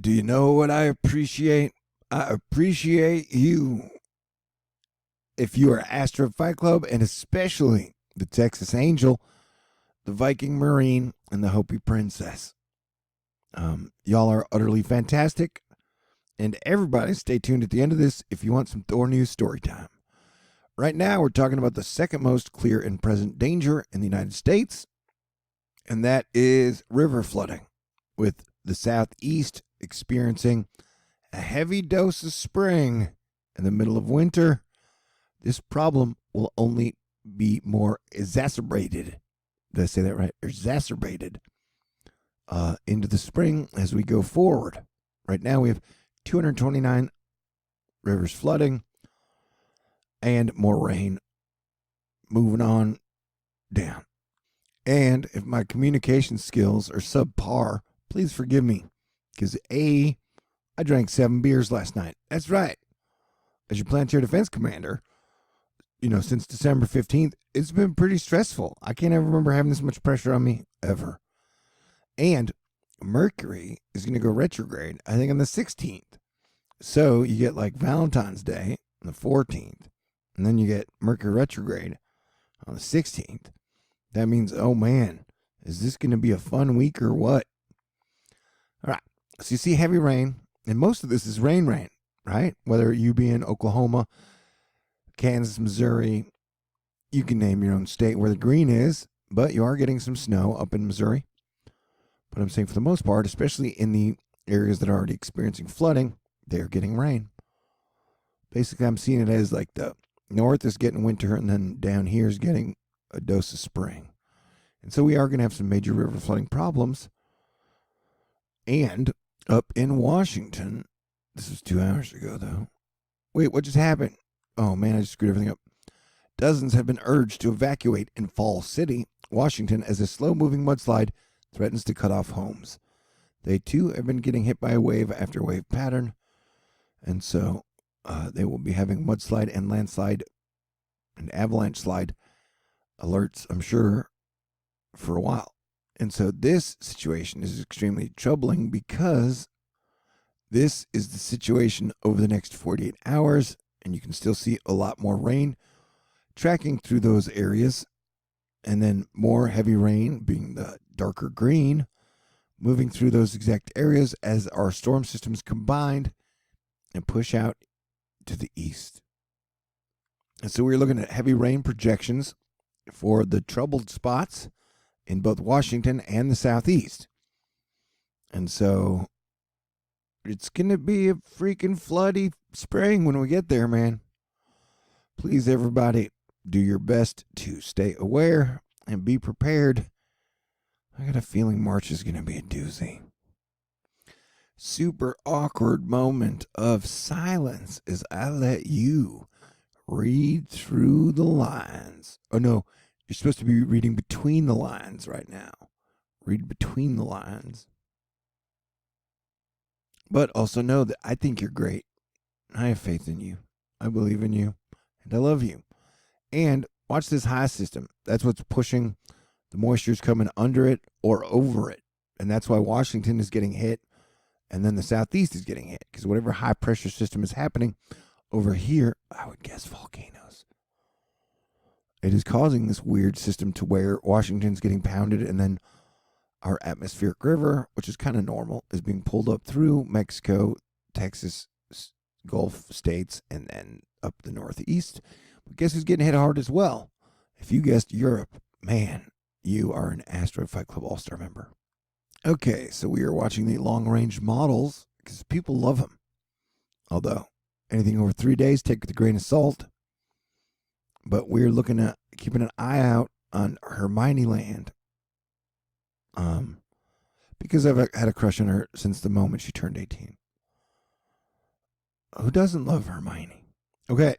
Do you know what I appreciate? I appreciate you. If you are Astro Fight Club, and especially the Texas Angel, the Viking Marine, and the Hopi Princess. Y'all are utterly fantastic. And everybody stay tuned at the end of this if you want some THORnews story time. Right now, we're talking about the second most clear and present danger in the United States, and that is river flooding, with the Southeast experiencing a heavy dose of spring in the middle of winter. This problem will only be more exacerbated. Did I say that right? Exacerbated into the spring as we go forward. Right now, we have 229 rivers flooding and more rain moving on down. And if my communication skills are subpar, please forgive me, because I drank 7 beers last night. That's right. As your planetary defense commander, since December 15th, it's been pretty stressful. I can't ever remember having this much pressure on me, ever. And Mercury is going to go retrograde, I think, on the 16th. So you get like Valentine's Day on the 14th, and then you get Mercury retrograde on the 16th. That means, oh man, is this going to be a fun week or what? All right. So you see heavy rain, and most of this is rain, right? Whether you be in Oklahoma, Kansas, Missouri, you can name your own state where the green is, but you are getting some snow up in Missouri. But I'm saying for the most part, especially in the areas that are already experiencing flooding, they're getting rain. Basically, I'm seeing it as like the north is getting winter, and then down here is getting a dose of spring. And so we are going to have some major river flooding problems. And up in Washington, this was 2 hours ago, though. Wait, what just happened? Oh, man, I just screwed everything up. Dozens have been urged to evacuate in Falls City, Washington, as a slow-moving mudslide threatens to cut off homes. They, too, have been getting hit by a wave after wave pattern. And so they will be having mudslide and landslide and avalanche slide alerts, I'm sure, for a while. And so this situation is extremely troubling because this is the situation over the next 48 hours, and you can still see a lot more rain tracking through those areas, and then more heavy rain, being the darker green, moving through those exact areas as our storm systems combined and push out to the east. And so we're looking at heavy rain projections for the troubled spots in both Washington and the Southeast. And so it's going to be a freaking floody spring when we get there, man. Please, everybody, do your best to stay aware and be prepared. I got a feeling March is going to be a doozy. Super awkward moment of silence as I let you read through the lines. Oh, no, you're supposed to be reading between the lines right now. Read between the lines. But also know that I think you're great. I have faith in you. I believe in you. And I love you. And watch this high system. That's what's pushing the moisture's coming under it or over it. And that's why Washington is getting hit. And then the Southeast is getting hit. Because whatever high pressure system is happening over here, I would guess volcanoes. It is causing this weird system to where Washington's getting pounded, and then our atmospheric river, which is kind of normal, is being pulled up through Mexico, Texas, Gulf states, and then up the Northeast. But guess who's getting hit hard as well? If you guessed Europe, man, you are an Asteroid Fight Club All-Star member. Okay, so we are watching the long-range models because people love them. Although, anything over 3 days, take with a grain of salt. But we're looking at keeping an eye out on Hermione Land. Because I've had a crush on her since the moment she turned 18. Who doesn't love Hermione? Okay.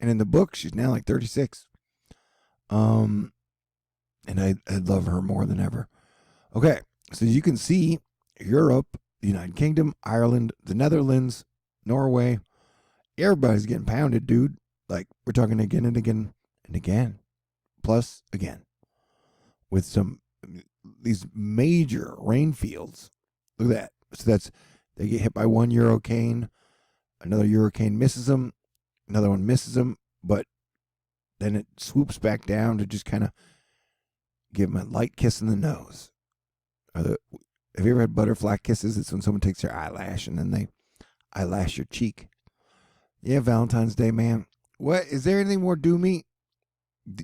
And in the book, she's now like 36. And I love her more than ever. Okay, so you can see Europe, the United Kingdom, Ireland, the Netherlands, Norway. Everybody's getting pounded, dude. Like, we're talking again and again and again. Plus, again. With some these major rain fields. Look at that. So they get hit by one Eurocane, another Eurocane misses them, another one misses them, but then it swoops back down to just kind of give them a light kiss in the nose. Have you ever had butterfly kisses? It's when someone takes their eyelash and then they eyelash your cheek. Yeah, Valentine's Day, man. What is there anything more doomy?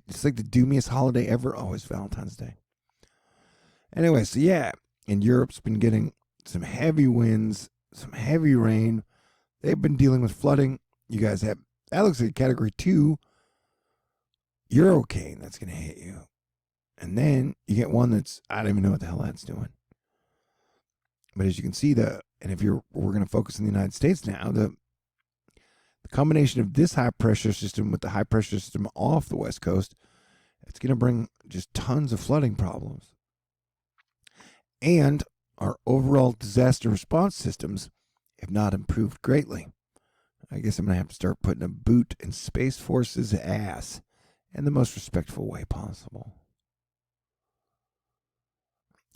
It's like the doomiest holiday ever. Oh, it's Valentine's Day. Anyway, so yeah, and Europe's been getting some heavy winds, some heavy rain. They've been dealing with flooding. You guys have, that looks like a Category 2 Eurocane that's going to hit you. And then you get one that's, I don't even know what the hell that's doing. But as you can see, we're going to focus in the United States now, the combination of this high pressure system with the high pressure system off the West Coast, it's going to bring just tons of flooding problems. And our overall disaster response systems have not improved greatly. I guess I'm going to have to start putting a boot in Space Force's ass in the most respectful way possible.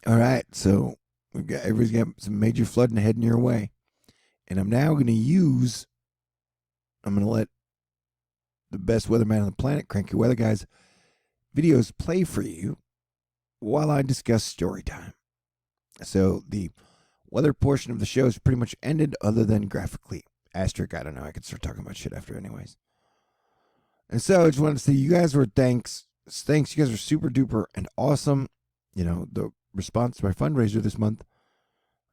All right, so everybody's got some major flooding heading your way. And I'm now going to let the best weatherman on the planet, Cranky Weather Guys, videos play for you while I discuss story time. So the weather portion of the show is pretty much ended other than graphically. Asterisk, I don't know. I could start talking about shit after anyways. And so I just wanted to say you guys were thanks. You guys were super duper and awesome. You know, the response to my fundraiser this month,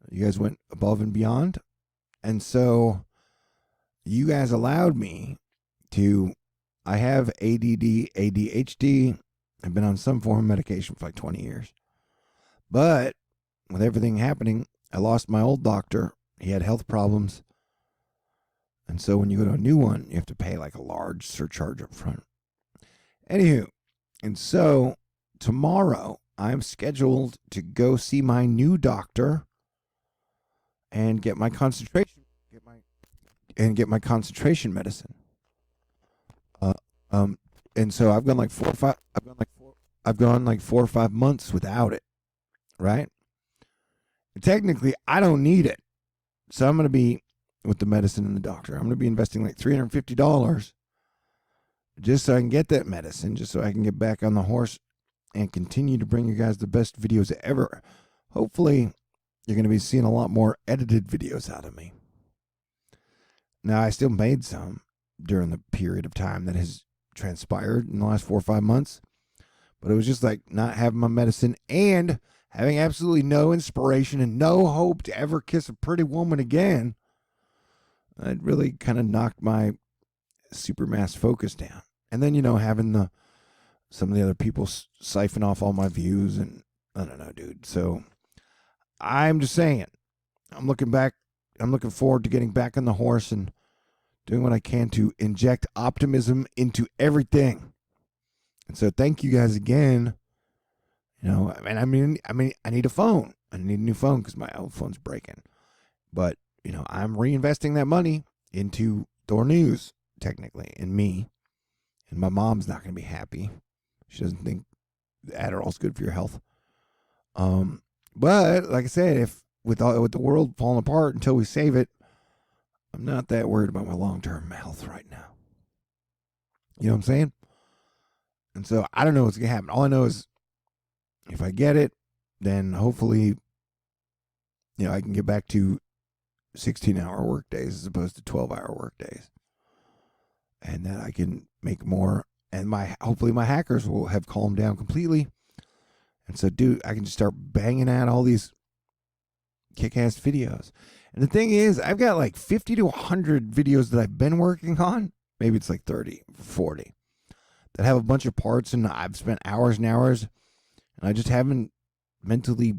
you guys went above and beyond. And so you guys allowed me to, I have ADD, ADHD. I've been on some form of medication for like 20 years. But with everything happening, I lost my old doctor. He had health problems. And so when you go to a new one, you have to pay like a large surcharge up front. Anywho, and so tomorrow I'm scheduled to go see my new doctor and get my concentration medicine. And so I've gone like 4 or 5 months without it, right? And technically, I don't need it. So I'm going to be with the medicine and the doctor. I'm going to be investing like $350 just so I can get that medicine, just so I can get back on the horse and continue to bring you guys the best videos ever. Hopefully, you're going to be seeing a lot more edited videos out of me. Now, I still made some during the period of time that has transpired in the last 4 or 5 months, but it was just like not having my medicine and having absolutely no inspiration and no hope to ever kiss a pretty woman again. It really kind of knocked my supermass focus down. And then, having some of the other people siphon off all my views, and I don't know, dude. So I'm just saying, I'm looking forward to getting back on the horse and doing what I can to inject optimism into everything. And so thank you guys again. I need a phone. I need a new phone because my old phone's breaking. But, I'm reinvesting that money into THORnews, technically, and me. And my mom's not going to be happy. She doesn't think Adderall's good for your health. But like I said, if with the world falling apart until we save it, I'm not that worried about my long-term health right now. You know what I'm saying? And so I don't know what's going to happen. All I know is if I get it, then hopefully, I can get back to 16-hour work days as opposed to 12-hour work days. And that I can make more. And hopefully my hackers will have calmed down completely. And so, dude, I can just start banging out all these kick-ass videos. And the thing is, I've got like 50 to 100 videos that I've been working on. Maybe it's like 30, 40. That have a bunch of parts, and I've spent hours and hours. And I just haven't mentally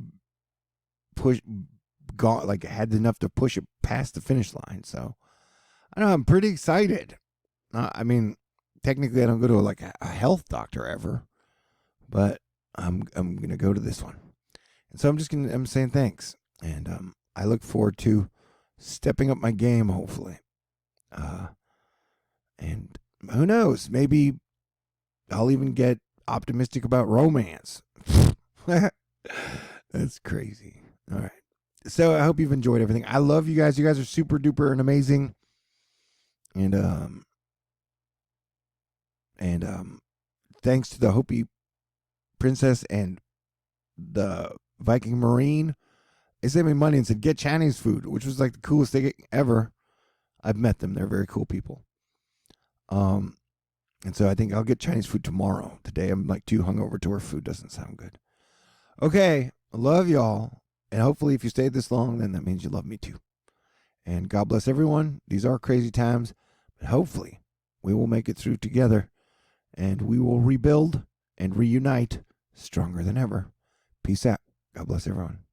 had enough to push it past the finish line. So, I don't know, I'm pretty excited. Technically I don't go to a health doctor ever, but I'm going to go to this one. And so I'm saying thanks. And I look forward to stepping up my game, hopefully. And who knows, maybe I'll even get optimistic about romance. That's crazy. All right. So I hope you've enjoyed everything. I love you guys. You guys are super duper and amazing. And thanks to the Hopi princess and the Viking Marine, they sent me money and said get Chinese food, which was like the coolest thing ever. I've met them; they're very cool people. And so I think I'll get Chinese food tomorrow. Today I'm like too hungover to where food doesn't sound good. Okay, I love y'all, and hopefully if you stayed this long, then that means you love me too. And God bless everyone. These are crazy times, but hopefully we will make it through together, and we will rebuild and reunite stronger than ever. Peace out. God bless everyone.